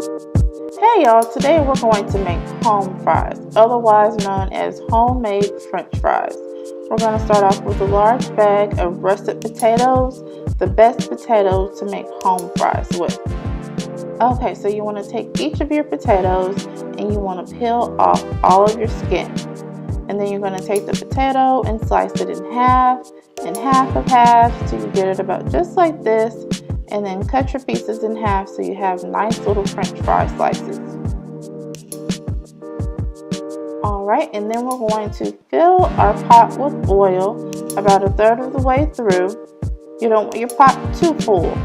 Hey y'all, today we're going to make home fries, otherwise known as homemade french fries. We're going to start off with a large bag of russet potatoes, the best potatoes to make home fries with. Okay, so you want to take each of your potatoes and you want to peel off all of your skin. And then you're going to take the potato and slice it in half of half till you get it about just like this. And then cut your pieces in half so you have nice little french fry slices. Alright, and then we're going to fill our pot with oil about 1/3 of the way through. You don't want your pot too full.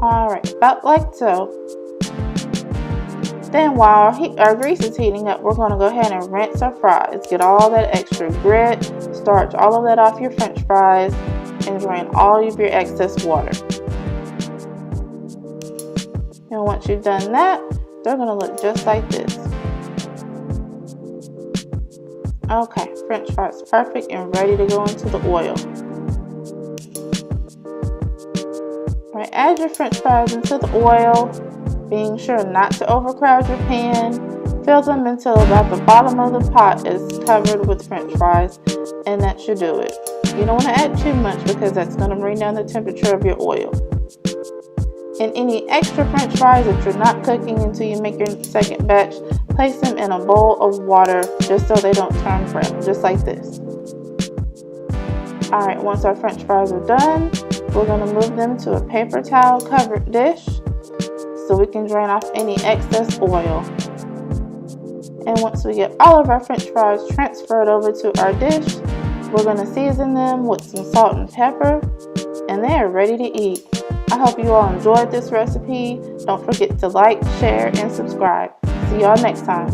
Alright, about like so. Then while our grease is heating up, we're going to go ahead and rinse our fries. Get all that extra grit, starch, all of that off your french fries, and drain all of your excess water. And once you've done that, they're going to look just like this. Okay, french fries perfect and ready to go into the oil. Alright, add your french fries into the oil, being sure not to overcrowd your pan. Fill them until about the bottom of the pot is covered with french fries, and that should do it. You don't want to add too much because that's going to bring down the temperature of your oil. And any extra french fries that you're not cooking until you make your second batch, place them in a bowl of water just so they don't turn brown, just like this. Alright, once our french fries are done, we're going to move them to a paper towel covered dish so we can drain off any excess oil. And once we get all of our french fries transferred over to our dish, we're going to season them with some salt and pepper, and they are ready to eat. I hope you all enjoyed this recipe. Don't forget to like, share, and subscribe. See y'all next time.